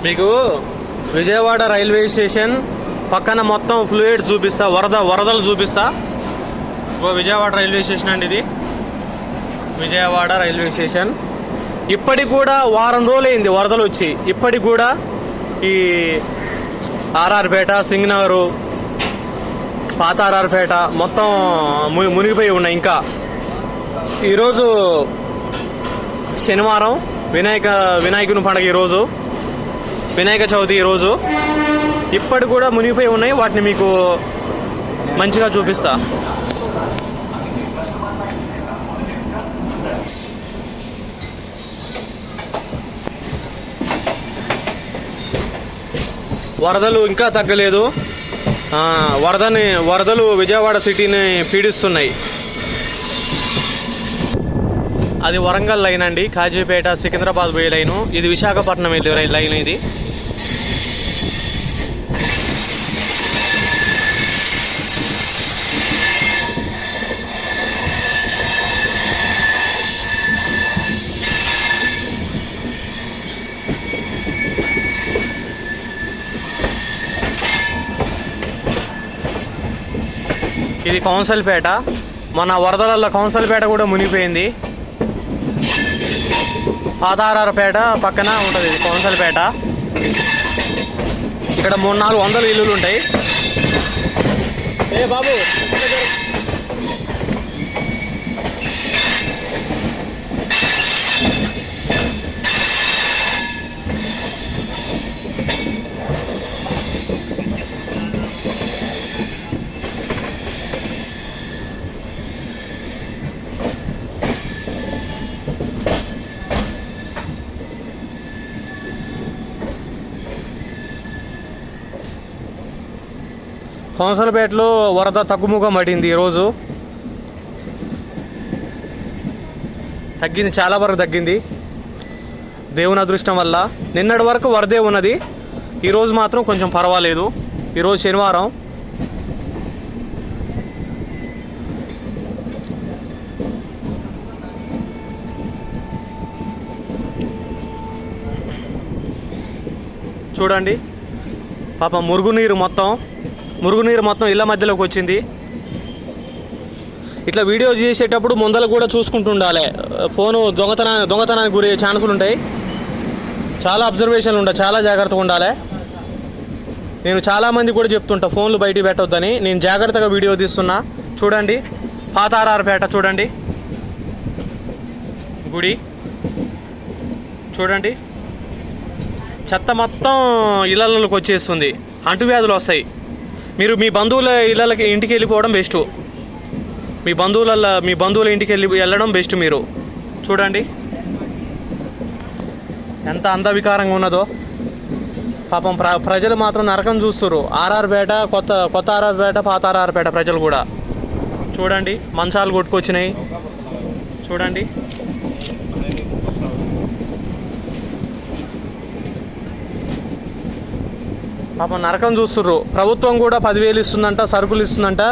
మీకు Vijayawada railway station పక్కన మొత్తం ఫ్లూయిడ్ చూపిస్తా, వరదలు చూపిస్తా. విజయవాడ రైల్వే స్టేషన్ అండి ఇది. విజయవాడ రైల్వే స్టేషన్ ఇప్పటికి కూడా వారం రోజులైంది వరదలు వచ్చి. ఇప్పటికి కూడా ఈ ఆర్ఆర్పేట, సింగనగరు, పాత ఆర్ఆర్పేట మొత్తం మునిగిపోయి ఉన్నాయి. ఇంకా ఈరోజు శనివారం, వినాయకుని పండుగ ఈరోజు, వినాయక చవితి ఈరోజు. ఇప్పటి కూడా మునిగిపోయి ఉన్నాయి. వాటిని మీకు మంచిగా చూపిస్తా. వరదలు ఇంకా తగ్గలేదు. వరదలు విజయవాడ సిటీని పీడిస్తున్నాయి. అది వరంగల్ లైన్ అండి, కాజీపేట సికింద్రాబాద్ పోయే లైను. ఇది విశాఖపట్నం వెళ్ళే లైన్ ఇది. ఇది కౌన్సిల్పేట. మన వరదల కౌన్సిల్పేట కూడా మునిగిపోయింది. పాతారారపేట పక్కన ఉంటుంది ఇది కౌన్సిల్పేట. ఇక్కడ 300-400 ఇల్లులు ఉంటాయి. ఏ బాబు, కౌన్సిల్పేటలో వరద తగ్గుముఖం పడింది. ఈరోజు తగ్గింది, చాలా వరకు తగ్గింది దేవుని అదృష్టం వల్ల. నిన్నటి వరకు వరదే ఉన్నది. ఈరోజు మాత్రం కొంచెం పర్వాలేదు. ఈరోజు శనివారం. చూడండి పాప, మురుగునీరు మొత్తం ఇళ్ళ మధ్యలోకి వచ్చింది. ఇట్లా వీడియో చేసేటప్పుడు ముందర కూడా చూసుకుంటూ ఉండాలి. ఫోను దొంగతనానికి గురయ్యే ఛాన్సులు ఉంటాయి. చాలా అబ్జర్వేషన్లు ఉంటాయి, చాలా జాగ్రత్తగా ఉండాలి. నేను చాలామంది కూడా చెప్తుంటా ఫోన్లు బయటికి పెట్టొద్దని. నేను జాగ్రత్తగా వీడియో తీస్తున్నా. చూడండి పాత ఆర్ఆర్పేట, చూడండి గుడి, చూడండి చెత్త మొత్తం ఇళ్ళలోకి వచ్చేస్తుంది. అంటువ్యాధులు వస్తాయి. మీరు మీ బంధువుల ఇంటికి వెళ్ళిపోవడం బెస్ట్. మీ బంధువుల ఇంటికి వెళ్ళడం బెస్ట్. మీరు చూడండి ఎంత అందవికారంగా ఉన్నదో. పాపం ప్రజలు మాత్రం నరకం చూస్తున్నారు. ఆర్ఆర్పేట, కొత్త ఆర్ఆర్పేట, పాత ఆర్ఆర్పేట ప్రజలు కూడా చూడండి మంచాలు కొట్టుకొచ్చినాయి. చూడండి పాపం నరకం చూస్తుర్రు. ప్రభుత్వం కూడా 10,000 ఇస్తుందంట, సరుకులు ఇస్తుందంట.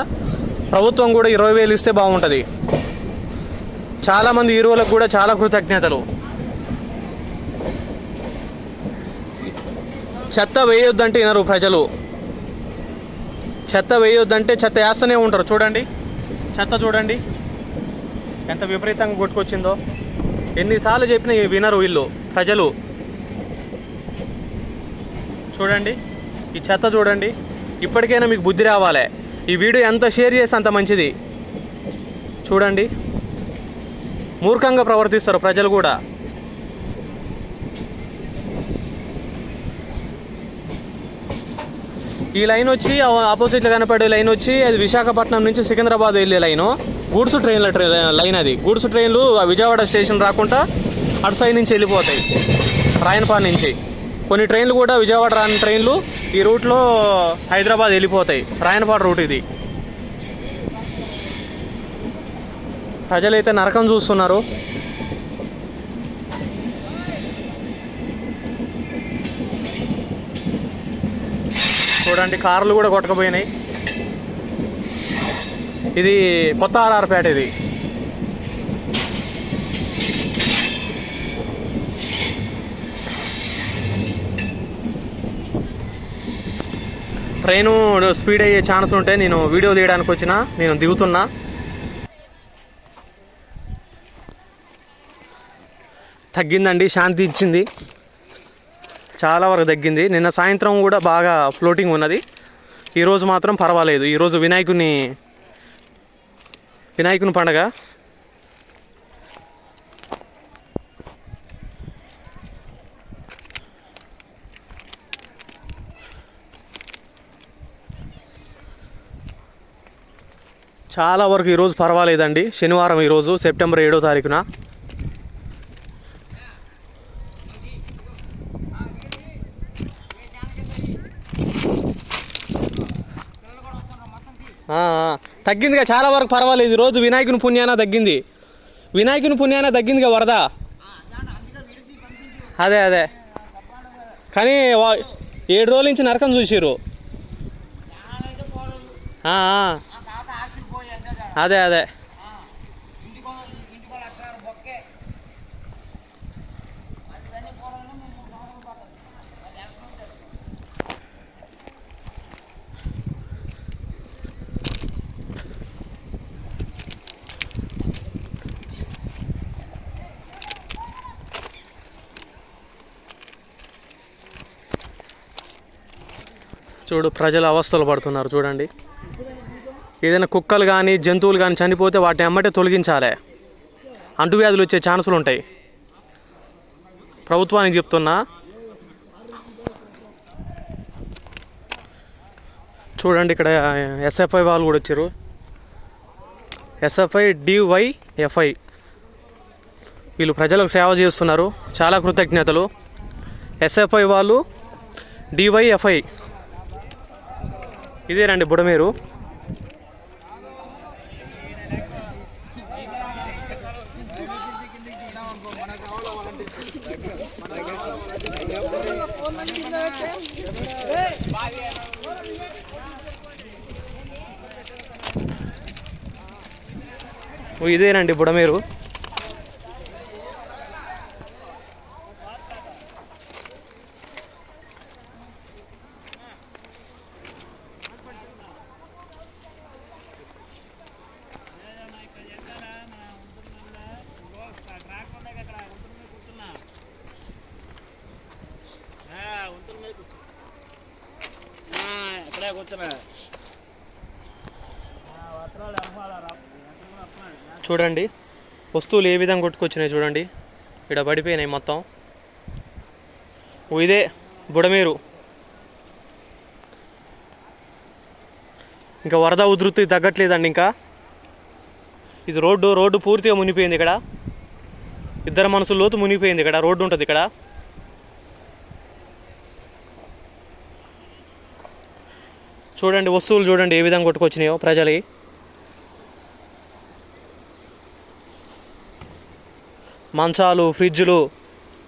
ప్రభుత్వం కూడా 20,000 ఇస్తే బాగుంటుంది. చాలామంది హీరోలకు కూడా చాలా కృతజ్ఞతలు. చెత్త వేయొద్దంటే వినరు ప్రజలు. చెత్త వేయొద్దంటే చెత్త వేస్తూనే ఉంటారు. చూడండి చెత్త, చూడండి ఎంత విపరీతంగా కొట్టుకొచ్చిందో. ఎన్నిసార్లు చెప్పినా వినరు వీళ్ళు ప్రజలు. చూడండి ఈ చెత్త చూడండి. ఇప్పటికైనా మీకు బుద్ధి రావాలి. ఈ వీడియో ఎంత షేర్ చేస్తే అంత మంచిది. చూడండి మూర్ఖంగా ప్రవర్తిస్తారు ప్రజలు కూడా. ఈ లైన్ వచ్చి ఆపోజిట్లో కనపడే లైన్ వచ్చి అది విశాఖపట్నం నుంచి సికింద్రాబాద్ వెళ్ళే లైను. గూడ్స్ ట్రైన్ల లైన్ అది. గూడ్స్ ట్రైన్లు విజయవాడ స్టేషన్ రాకుండా అటు సైడ్ నుంచి వెళ్ళిపోతాయి, రాయనపాడు నుంచి. కొన్ని ట్రైన్లు కూడా విజయవాడ రాని ట్రైన్లు ఈ రూట్లో హైదరాబాద్ వెళ్ళిపోతాయి. రాయనపాడు రూట్ ఇది. ప్రజలైతే నరకం చూస్తున్నారు. చూడండి కార్లు కూడా కొట్టకపోయినాయి. ఇది కొత్త ఆర్ఆర్పేట. ఇది ట్రైను స్పీడ్ అయ్యే ఛాన్స్ ఉంటే నేను వీడియో తీయడానికి వచ్చిన, నేను దిగుతున్నా. తగ్గిందండి, శాంతి ఇచ్చింది, చాలా వరకు తగ్గింది. నిన్న సాయంత్రం కూడా బాగా ఫ్లోటింగ్ ఉన్నది, ఈరోజు మాత్రం పర్వాలేదు. ఈరోజు వినాయకుని పండగ. చాలా వరకు ఈరోజు పర్వాలేదండి. శనివారం ఈరోజు సెప్టెంబర్ 7వ తారీఖున. తగ్గిందిగా, చాలా వరకు పర్వాలేదు. ఈరోజు వినాయకుని పుణ్యాన తగ్గింది, వరద. అదే కానీ 7 రోజుల నుంచి నరకం చూసిర్రు. అదే చూడు, ప్రజలు అవస్థలు పడుతున్నారు చూడండి. ఏదైనా కుక్కలు కానీ జంతువులు కానీ చనిపోతే వాటిని ఎమ్మటే తొలగించాలి, అంటువ్యాధులు వచ్చే ఛాన్సులు ఉంటాయి. ప్రభుత్వానికి చెప్తున్నా. చూడండి, ఇక్కడ ఎస్ఎఫ్ఐ వాళ్ళు కూడా వచ్చారు. ఎస్ఎఫ్ఐ డివైఎఫ్ఐ వీళ్ళు ప్రజలకు సేవ చేస్తున్నారు, చాలా కృతజ్ఞతలు. ఎస్ఎఫ్ఐ వాళ్ళు, డివైఎఫ్ఐ. ఇదేనండి బుడమేరు. ఇదేనండి బుడమేరు. చూడండి వస్తువులు ఏ విధంగా కొట్టుకొచ్చినాయి చూడండి, ఇక్కడ పడిపోయినాయి మొత్తం. ఇదే బుడమేరు. ఇంకా వరద ఉధృతి తగ్గట్లేదండి. ఇంకా ఇది రోడ్డు పూర్తిగా మునిగిపోయింది. ఇక్కడ 2 మనుషుల లోతు మునిగిపోయింది. ఇక్కడ రోడ్డు ఉంటుంది. ఇక్కడ చూడండి, వస్తువులు చూడండి ఏ విధంగా కొట్టుకొచ్చినాయో ప్రజలు. మంచాలు, ఫ్రిడ్జ్లు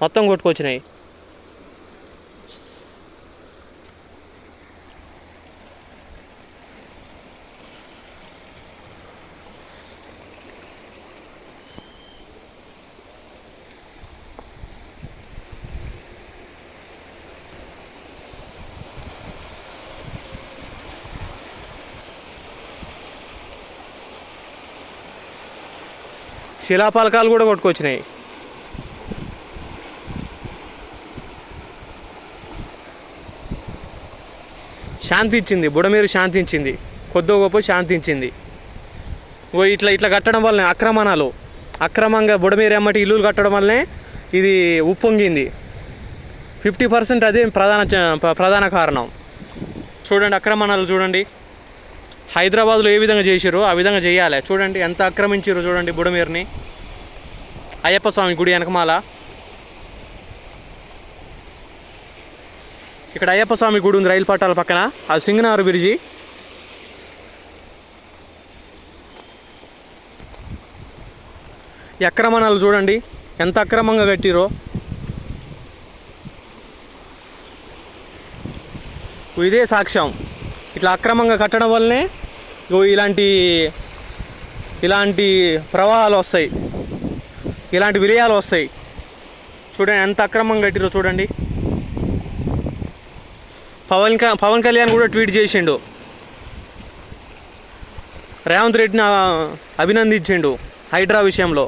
మొత్తం కొట్టుకొచ్చినాయి. శిలాఫలకాలు కూడా కొట్టుకొచ్చినాయి. శాంతి ఇచ్చింది బుడమేరు, శాంతి ఇచ్చింది, కొద్దో గొప్ప శాంతి ఇచ్చింది. ఇట్లా కట్టడం వల్లనే అక్రమంగా బుడమేరు ఎమ్మటి ఇల్లులు కట్టడం వల్లనే ఇది ఉప్పొంగింది. 50% అదే ప్రధాన కారణం. చూడండి అక్రమణాలు చూడండి. హైదరాబాద్లో ఏ విధంగా చేసిరో ఆ విధంగా చేయాలి. చూడండి ఎంత ఆక్రమించారో చూడండి బుడమేరుని. అయ్యప్ప స్వామి గుడి వెనకమాల ఇక్కడ అయ్యప్ప స్వామి గుడి ఉంది, రైలు పట్టాల పక్కన. అది సింగనారు బ్రిడ్జి. ఈ అక్రమణాలు చూడండి ఎంత అక్రమంగా కట్టిరో. ఇదే సాక్ష్యం. ఇట్లా అక్రమంగా కట్టడం వల్లనే ఇలాంటి ప్రవాహాలు వస్తాయి, ఇలాంటి విలయాలు వస్తాయి. చూడండి ఎంత అక్రమంగా కట్టిరో చూడండి. పవన్ కళ్యాణ్ కూడా ట్వీట్ చేసిండు, రేవంత్ రెడ్డిని అభినందించిండు హైడ్రా విషయంలో.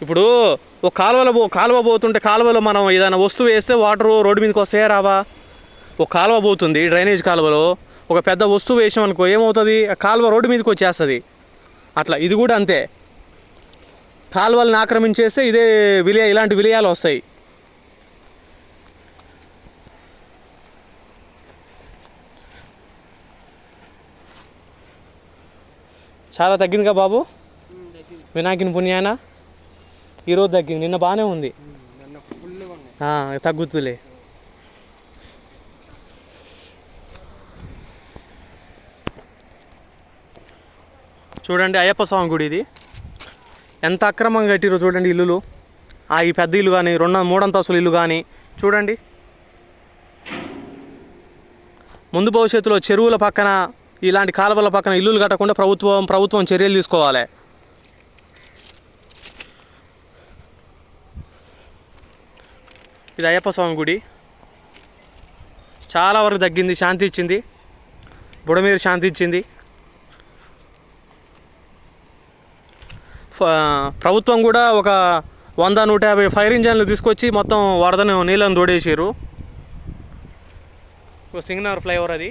ఇప్పుడు ఒక కాలువ పోతుంటే కాలువలో మనం ఏదైనా వస్తువు వేస్తే వాటర్ రోడ్డు మీదకి వస్తాయా రావా? ఒక కాలువ పోతుంది, డ్రైనేజ్ కాలువలో ఒక పెద్ద వస్తువు వేసామనుకో ఏమవుతుంది, ఆ కాలువ రోడ్డు మీదకి వచ్చేస్తుంది. అట్లా ఇది కూడా అంతే, కాలువలను ఆక్రమించేస్తే ఇలాంటి విలయాలు వస్తాయి. చాలా తగ్గిందిగా బాబు వినాయకుని పుణ్యాన. ఈరోజు తగ్గింది, నిన్న బాగానే ఉంది, తగ్గుతులే. చూడండి అయ్యప్ప స్వామి గుడి ఇది, ఎంత అక్రమంగా కట్టిరో చూడండి ఇల్లులు. ఈ పెద్ద ఇల్లు కానీ 2-3 అంతస్తుల ఇల్లు కానీ చూడండి. ముందు భవిష్యత్తులో చెరువుల పక్కన ఇలాంటి కాలువల పక్కన ఇల్లులు కట్టకుండా ప్రభుత్వం చర్యలు తీసుకోవాలి. ఇది అయ్యప్ప స్వామి గుడి, చాలా వరకు తగ్గింది, శాంతి ఇచ్చింది, బుడమేరు శాంతి ఇచ్చింది. ప్రభుత్వం కూడా ఒక 100-150 ఫైర్ ఇంజన్లు తీసుకొచ్చి మొత్తం నీళ్ళని తోడేసారు. సింగనగర్ ఫ్లైఓవర్ అది.